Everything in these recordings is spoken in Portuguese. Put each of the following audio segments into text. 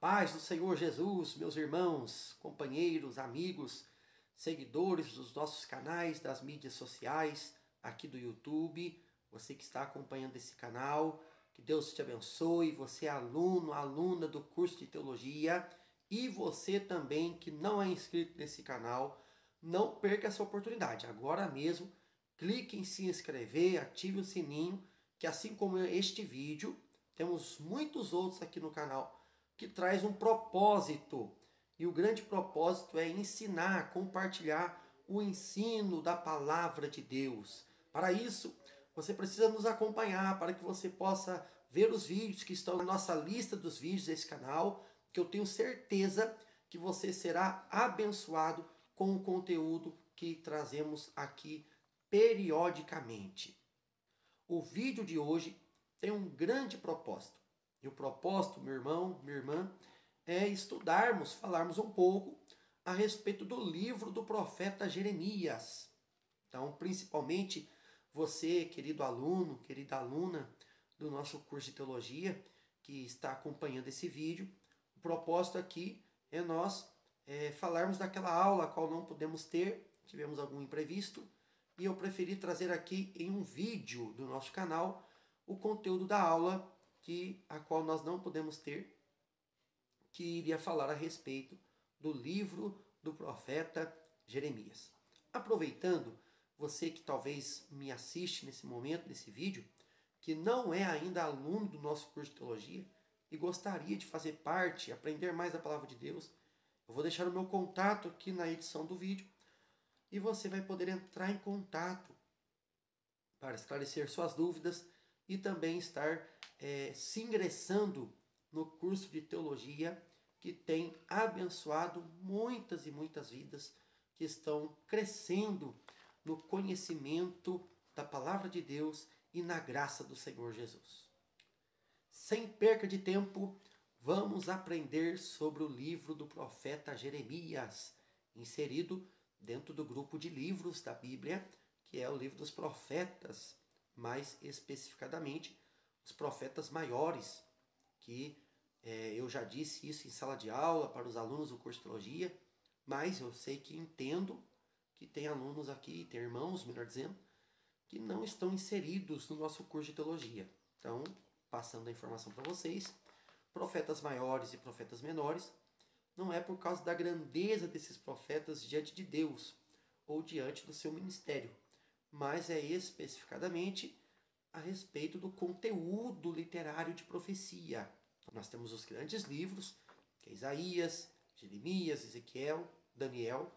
paz do Senhor Jesus, meus irmãos, companheiros, amigos, seguidores dos nossos canais, das mídias sociais, aqui do YouTube, você que está acompanhando esse canal, que Deus te abençoe, você é aluno, aluna do curso de teologia e você também que não é inscrito nesse canal, não perca essa oportunidade. Agora mesmo, clique em se inscrever, ative o sininho, que assim como este vídeo, temos muitos outros aqui no canal que traz um propósito. E o grande propósito é ensinar, compartilhar o ensino da palavra de Deus. Para isso, você precisa nos acompanhar para que você possa ver os vídeos que estão na nossa lista dos vídeos desse canal, que eu tenho certeza que você será abençoado com o conteúdo que trazemos aqui periodicamente. O vídeo de hoje tem um grande propósito. E o propósito, meu irmão, minha irmã, é estudarmos, falarmos um pouco a respeito do livro do profeta Jeremias. Então, principalmente você, querido aluno, querida aluna do nosso curso de teologia, que está acompanhando esse vídeo, o propósito aqui é nós falarmos daquela aula a qual não pudemos ter, tivemos algum imprevisto, e eu preferi trazer aqui em um vídeo do nosso canal o conteúdo da aula a qual nós não podemos ter, que iria falar a respeito do livro do profeta Jeremias. Aproveitando, você que talvez me assiste nesse momento, nesse vídeo, que não é ainda aluno do nosso curso de teologia e gostaria de fazer parte, aprender mais da palavra de Deus, eu vou deixar o meu contato aqui na edição do vídeo e você vai poder entrar em contato para esclarecer suas dúvidas e também estar se ingressando no curso de teologia que tem abençoado muitas e muitas vidas que estão crescendo no conhecimento da palavra de Deus e na graça do Senhor Jesus. Sem perca de tempo, vamos aprender sobre o livro do profeta Jeremias, inserido dentro do grupo de livros da Bíblia, que é o livro dos profetas, mais especificadamente os profetas maiores, que eu já disse isso em sala de aula para os alunos do curso de teologia, mas eu sei que entendo que tem alunos aqui, tem irmãos, melhor dizendo, que não estão inseridos no nosso curso de teologia. Então, passando a informação para vocês, profetas maiores e profetas menores, não é por causa da grandeza desses profetas diante de Deus ou diante do seu ministério, mas é especificadamente a respeito do conteúdo literário de profecia. Nós temos os grandes livros, que é Isaías, Jeremias, Ezequiel, Daniel,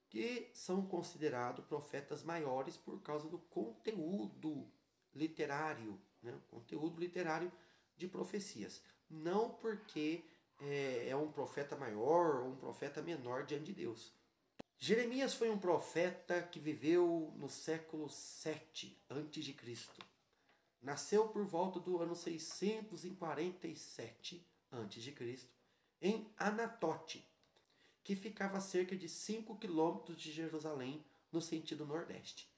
que são considerados profetas maiores por causa do conteúdo literário, né? Conteúdo literário de profecias. Não porque é um profeta maior ou um profeta menor diante de Deus. Jeremias foi um profeta que viveu no século 7 a.C. Nasceu por volta do ano 647 a.C. em Anatote, que ficava a cerca de 5 quilômetros de Jerusalém, no sentido nordeste.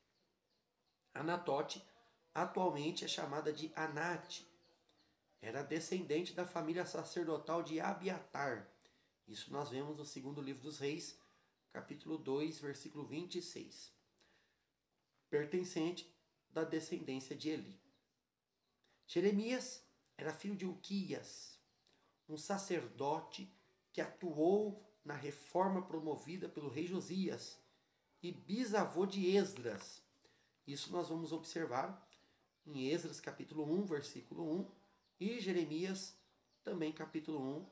Anatote atualmente é chamada de Anate. Era descendente da família sacerdotal de Abiatar. Isso nós vemos no segundo livro dos Reis, capítulo 2, versículo 26. Pertencente da descendência de Eli. Jeremias era filho de Uquias, um sacerdote que atuou na reforma promovida pelo rei Josias, e bisavô de Esdras. Isso nós vamos observar em Esdras capítulo 1, versículo 1, e Jeremias também capítulo 1,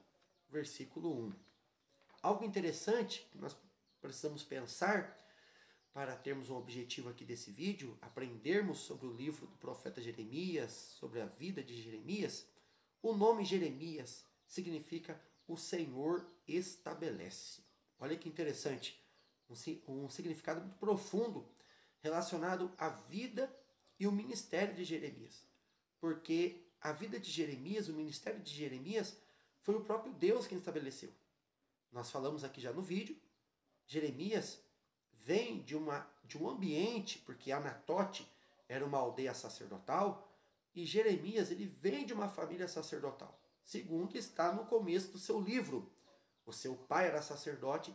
versículo 1. Algo interessante que nós precisamos pensar para termos um objetivo aqui desse vídeo, aprendermos sobre o livro do profeta Jeremias, sobre a vida de Jeremias. O nome Jeremias significa o Senhor estabelece. Olha que interessante, um significado muito profundo relacionado à vida e o ministério de Jeremias. Porque a vida de Jeremias, o ministério de Jeremias, foi o próprio Deus quem estabeleceu. Nós falamos aqui já no vídeo, Jeremias vem de um ambiente, porque Anatote era uma aldeia sacerdotal, e Jeremias ele vem de uma família sacerdotal. segundo está no começo do seu livro. O seu pai era sacerdote,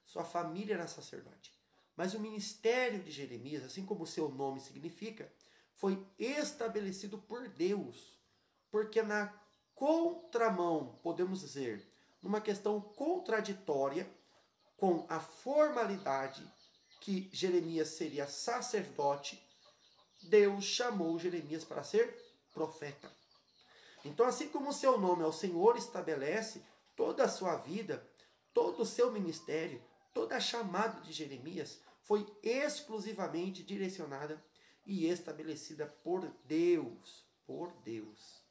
sua família era sacerdote. Mas o ministério de Jeremias, assim como o seu nome significa, foi estabelecido por Deus. Porque na contramão, podemos dizer, numa questão contraditória com a formalidade que Jeremias seria sacerdote, Deus chamou Jeremias para ser profeta. Então, assim como o seu nome ao Senhor estabelece toda a sua vida, todo o seu ministério, toda a chamada de Jeremias foi exclusivamente direcionada e estabelecida por Deus. Por Deus.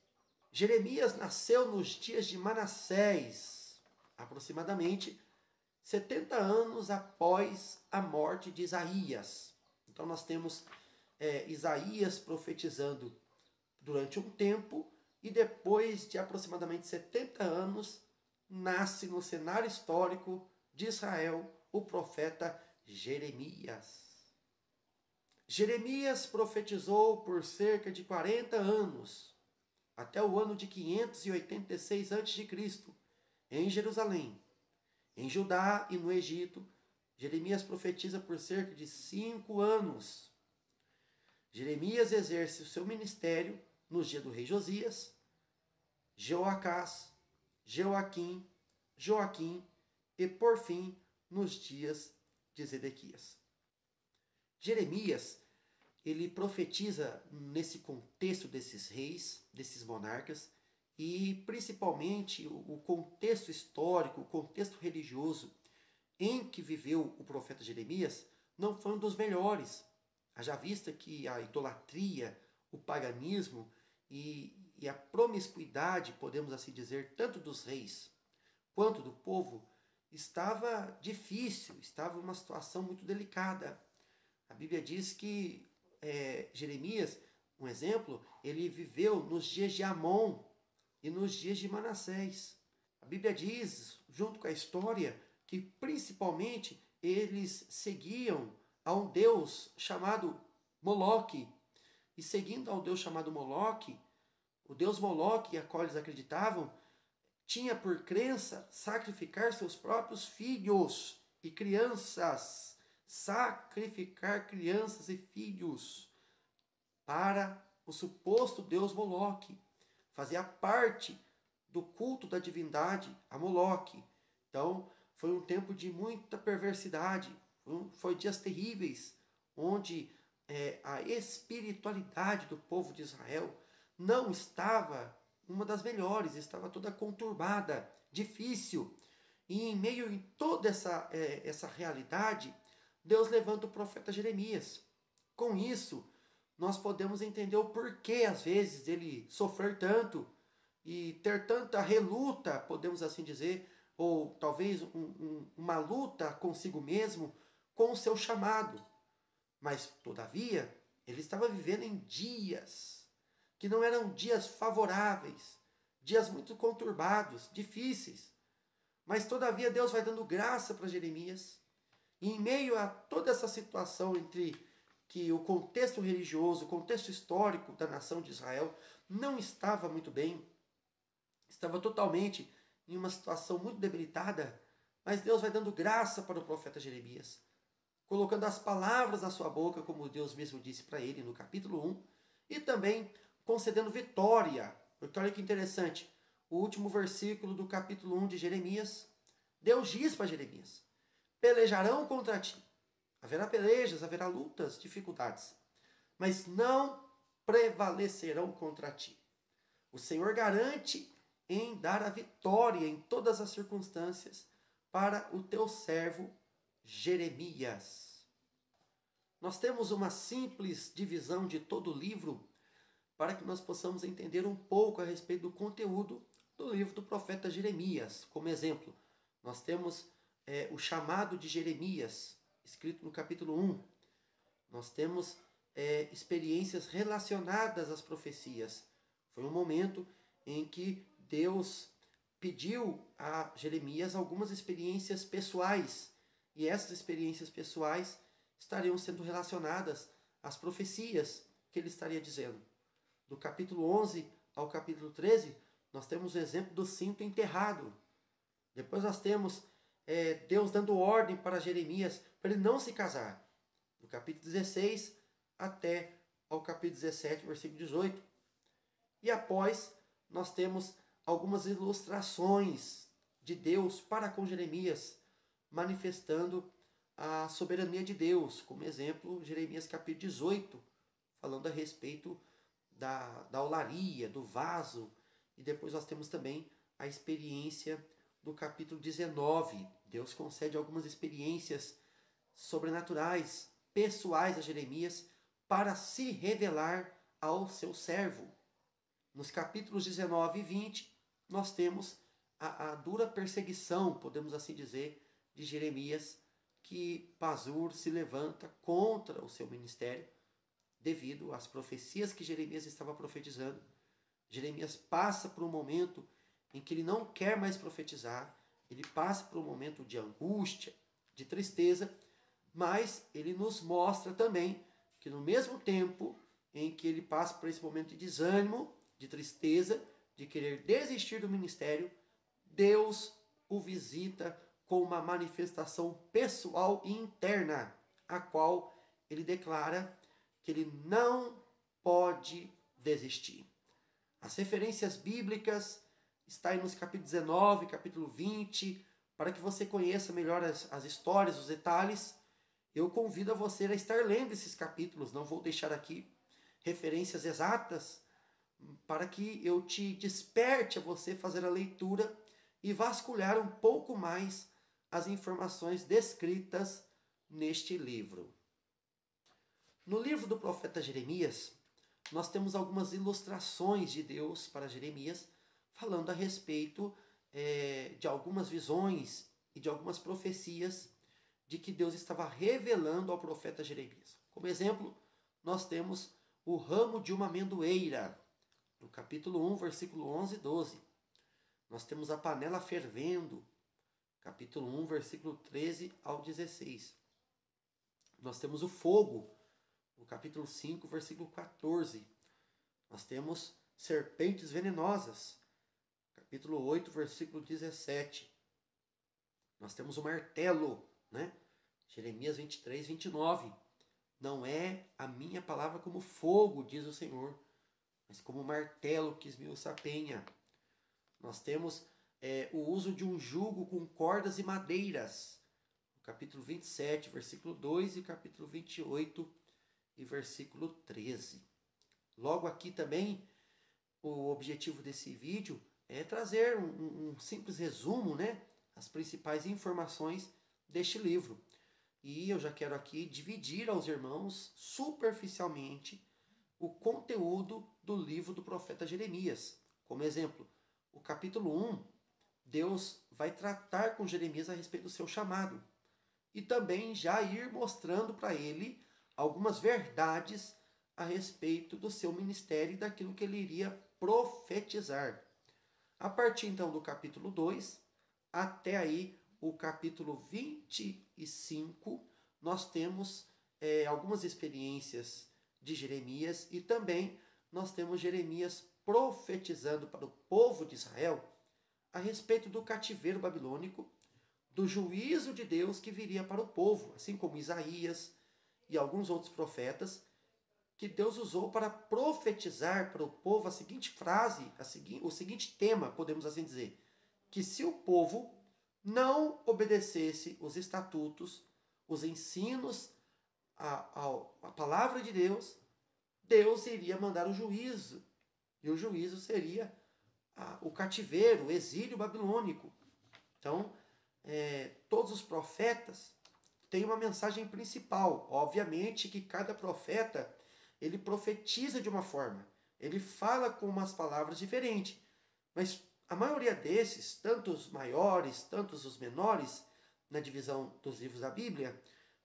Jeremias nasceu nos dias de Manassés, aproximadamente 70 anos após a morte de Isaías. Então nós temos Isaías profetizando durante um tempo e depois de aproximadamente 70 anos nasce no cenário histórico de Israel o profeta Jeremias. Jeremias profetizou por cerca de 40 anos, até o ano de 586 a.C., em Jerusalém. Em Judá e no Egito, Jeremias profetiza por cerca de 5 anos. Jeremias exerce o seu ministério nos dias do rei Josias, Jeoacás, Joaquim e, por fim, nos dias de Zedequias. Jeremias, ele profetiza nesse contexto desses reis, desses monarcas, e principalmente o contexto histórico, o contexto religioso em que viveu o profeta Jeremias não foi um dos melhores. Haja vista que a idolatria, o paganismo e a promiscuidade, podemos assim dizer, tanto dos reis quanto do povo, estava difícil, estava uma situação muito delicada. A Bíblia diz que Jeremias, um exemplo, ele viveu nos dias de Amon e nos dias de Manassés. A Bíblia diz, junto com a história, que principalmente eles seguiam a um deus chamado Moloque. E seguindo ao deus chamado Moloque, o deus Moloque, a qual eles acreditavam, tinha por crença sacrificar seus próprios filhos e crianças. Sacrificar crianças e filhos para o suposto deus Moloque. Fazia parte do culto da divindade a Moloque. Então, foi um tempo de muita perversidade. Foi dias terríveis, onde a espiritualidade do povo de Israel não estava uma das melhores, estava toda conturbada, difícil. E em meio a toda essa realidade, Deus levanta o profeta Jeremias. Com isso, nós podemos entender o porquê, às vezes, dele sofrer tanto e ter tanta reluta, podemos assim dizer, ou talvez uma luta consigo mesmo, com o seu chamado. Mas, todavia, ele estava vivendo em dias que não eram dias favoráveis, dias muito conturbados, difíceis. Mas, todavia, Deus vai dando graça para Jeremias. E em meio a toda essa situação entre que o contexto religioso, o contexto histórico da nação de Israel não estava muito bem, estava totalmente em uma situação muito debilitada, mas Deus vai dando graça para o profeta Jeremias, colocando as palavras na sua boca, como Deus mesmo disse para ele no capítulo 1, e também concedendo vitória. Porque olha que interessante, o último versículo do capítulo 1 de Jeremias, Deus diz para Jeremias: pelejarão contra ti. Haverá pelejas, haverá lutas, dificuldades, mas não prevalecerão contra ti. O Senhor garante em dar a vitória em todas as circunstâncias para o teu servo Jeremias. Nós temos uma simples divisão de todo o livro para que nós possamos entender um pouco a respeito do conteúdo do livro do profeta Jeremias. Como exemplo, nós temos o chamado de Jeremias, escrito no capítulo 1. Nós temos experiências relacionadas às profecias. Foi um momento em que Deus pediu a Jeremias algumas experiências pessoais. E essas experiências pessoais estariam sendo relacionadas às profecias que ele estaria dizendo. Do capítulo 11 ao capítulo 13, nós temos o exemplo do cinto enterrado. Depois nós temos Deus dando ordem para Jeremias para ele não se casar. Do capítulo 16 até ao capítulo 17, versículo 18. E após nós temos algumas ilustrações de Deus para com Jeremias, manifestando a soberania de Deus. Como exemplo, Jeremias capítulo 18, falando a respeito da olaria, do vaso. E depois nós temos também a experiência do capítulo 19. Deus concede algumas experiências sobrenaturais, pessoais a Jeremias, para se revelar ao seu servo. Nos capítulos 19 e 20, nós temos a dura perseguição, podemos assim dizer, de Jeremias, que Pazur se levanta contra o seu ministério, devido às profecias que Jeremias estava profetizando. Jeremias passa por um momento em que ele não quer mais profetizar, ele passa por um momento de angústia, de tristeza, mas ele nos mostra também que no mesmo tempo em que ele passa por esse momento de desânimo, de tristeza, de querer desistir do ministério, Deus o visita com uma manifestação pessoal e interna, a qual ele declara que ele não pode desistir. As referências bíblicas estão aí nos capítulos 19, capítulo 20, para que você conheça melhor as histórias, os detalhes. Eu convido a você a estar lendo esses capítulos, não vou deixar aqui referências exatas, para que eu te desperte a você fazer a leitura e vasculhar um pouco mais as informações descritas neste livro. No livro do profeta Jeremias, nós temos algumas ilustrações de Deus para Jeremias, falando a respeito de algumas visões e de algumas profecias de que Deus estava revelando ao profeta Jeremias. Como exemplo, nós temos o ramo de uma amendoeira, no capítulo 1, versículo 11 e 12. Nós temos a panela fervendo, capítulo 1, versículo 13 ao 16. Nós temos o fogo, no capítulo 5, versículo 14. Nós temos serpentes venenosas, capítulo 8, versículo 17. Nós temos o martelo, né? Jeremias 23, 29. Não é a minha palavra como fogo, diz o Senhor, mas como martelo que esmiuça a penha. Nós temos o uso de um jugo com cordas e madeiras, no capítulo 27, versículo 2 e capítulo 28 e versículo 13. Logo aqui também, o objetivo desse vídeo é trazer um simples resumo, né? As principais informações deste livro. E eu já quero aqui dividir aos irmãos superficialmente o conteúdo do livro do profeta Jeremias. Como exemplo, o capítulo 1, Deus vai tratar com Jeremias a respeito do seu chamado. E também já ir mostrando para ele algumas verdades a respeito do seu ministério e daquilo que ele iria profetizar. A partir então do capítulo 2, até aí o capítulo 25, nós temos algumas experiências de Jeremias e também nós temos Jeremias profetizando para o povo de Israel a respeito do cativeiro babilônico, do juízo de Deus que viria para o povo, assim como Isaías e alguns outros profetas, que Deus usou para profetizar para o povo a seguinte frase, o seguinte tema, podemos assim dizer, que se o povo não obedecesse os estatutos, os ensinos, a palavra de Deus, Deus iria mandar o juízo. E o juízo seria o cativeiro, o exílio babilônico. Então, todos os profetas têm uma mensagem principal. Obviamente que cada profeta, ele profetiza de uma forma. Ele fala com umas palavras diferentes. Mas a maioria desses, tanto os maiores, tanto os menores, na divisão dos livros da Bíblia,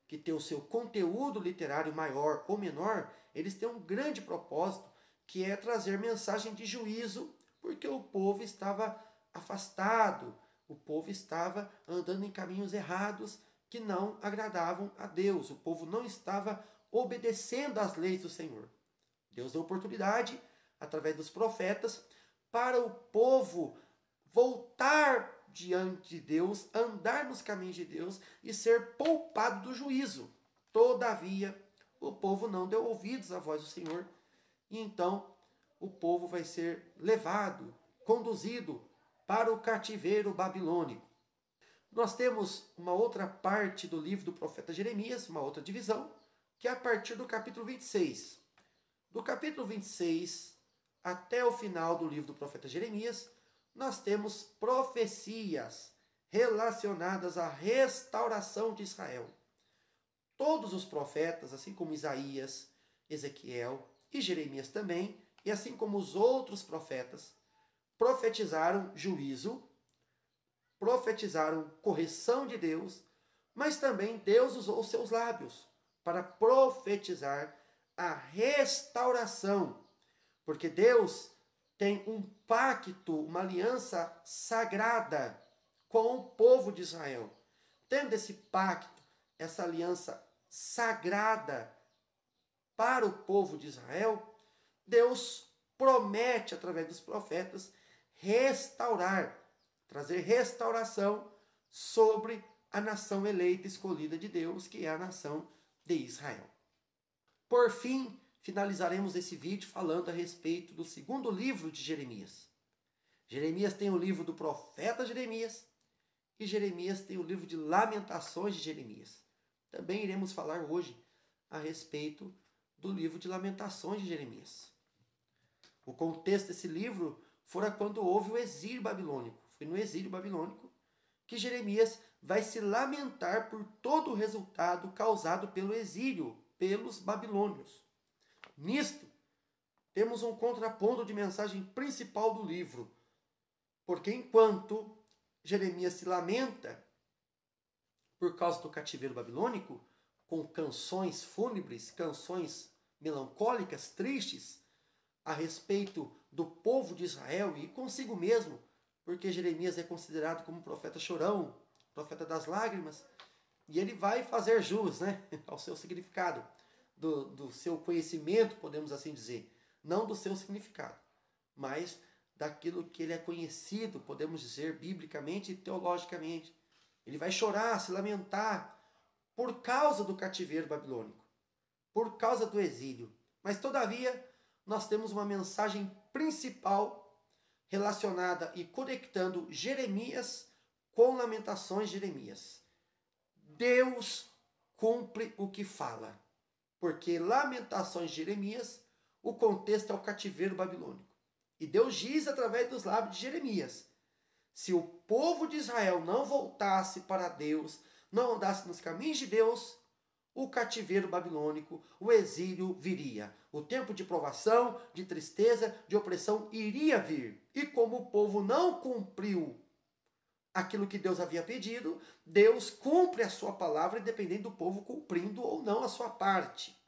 que tem o seu conteúdo literário maior ou menor, eles têm um grande propósito, que é trazer mensagem de juízo, porque o povo estava afastado, o povo estava andando em caminhos errados que não agradavam a Deus, o povo não estava obedecendo às leis do Senhor. Deus deu oportunidade, através dos profetas, para o povo voltar diante de Deus, andar nos caminhos de Deus e ser poupado do juízo. Todavia, o povo não deu ouvidos à voz do Senhor, e então o povo vai ser levado, conduzido para o cativeiro babilônico. Nós temos uma outra parte do livro do profeta Jeremias, uma outra divisão, que é a partir do capítulo 26. Do capítulo 26 até o final do livro do profeta Jeremias, nós temos profecias relacionadas à restauração de Israel. Todos os profetas, assim como Isaías, Ezequiel e Jeremias também, e assim como os outros profetas, profetizaram juízo, profetizaram correção de Deus, mas também Deus usou os seus lábios para profetizar a restauração, porque Deus tem um pacto, uma aliança sagrada com o povo de Israel. Tendo esse pacto, essa aliança sagrada para o povo de Israel, Deus promete, através dos profetas, restaurar, trazer restauração sobre a nação eleita, escolhida de Deus, que é a nação de Israel. Por fim, finalizaremos esse vídeo falando a respeito do segundo livro de Jeremias. Jeremias tem o livro do profeta Jeremias e Jeremias tem o livro de Lamentações de Jeremias. Também iremos falar hoje a respeito do livro de Lamentações de Jeremias. O contexto desse livro fora quando houve o exílio babilônico. Foi no exílio babilônico que Jeremias vai se lamentar por todo o resultado causado pelo exílio, pelos babilônios. Nisto, temos um contraponto de mensagem principal do livro, porque enquanto Jeremias se lamenta por causa do cativeiro babilônico, com canções fúnebres, canções melancólicas, tristes, a respeito do povo de Israel e consigo mesmo, porque Jeremias é considerado como um profeta chorão, profeta das lágrimas, e ele vai fazer jus, ao seu significado, do seu conhecimento, podemos assim dizer, não do seu significado, mas daquilo que ele é conhecido, podemos dizer, biblicamente e teologicamente. Ele vai chorar, se lamentar por causa do cativeiro babilônico, por causa do exílio. Mas, todavia, nós temos uma mensagem principal relacionada e conectando Jeremias com Lamentações de Jeremias. Deus cumpre o que fala, porque Lamentações de Jeremias, o contexto é o cativeiro babilônico. E Deus diz através dos lábios de Jeremias, se o povo de Israel não voltasse para Deus, não andasse nos caminhos de Deus, o cativeiro babilônico, o exílio viria. O tempo de provação, de tristeza, de opressão iria vir. E como o povo não cumpriu aquilo que Deus havia pedido, Deus cumpre a sua palavra, independente do povo cumprindo ou não a sua parte.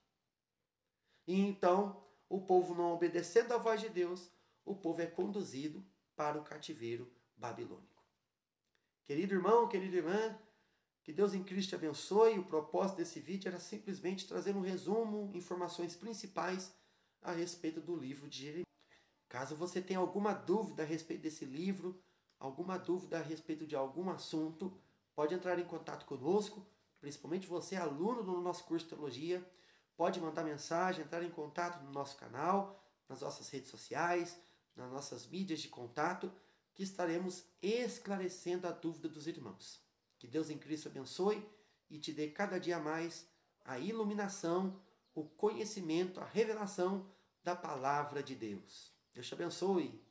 E então, o povo não obedecendo à voz de Deus, o povo é conduzido para o cativeiro babilônico. Querido irmão, querida irmã, que Deus em Cristo te abençoe. O propósito desse vídeo era simplesmente trazer um resumo, informações principais a respeito do livro de Jeremias. Caso você tenha alguma dúvida a respeito desse livro, alguma dúvida a respeito de algum assunto, pode entrar em contato conosco, principalmente você, aluno do nosso curso de Teologia, pode mandar mensagem, entrar em contato no nosso canal, nas nossas redes sociais, nas nossas mídias de contato, que estaremos esclarecendo a dúvida dos irmãos. Que Deus em Cristo abençoe e te dê cada dia mais a iluminação, o conhecimento, a revelação da palavra de Deus. Deus te abençoe.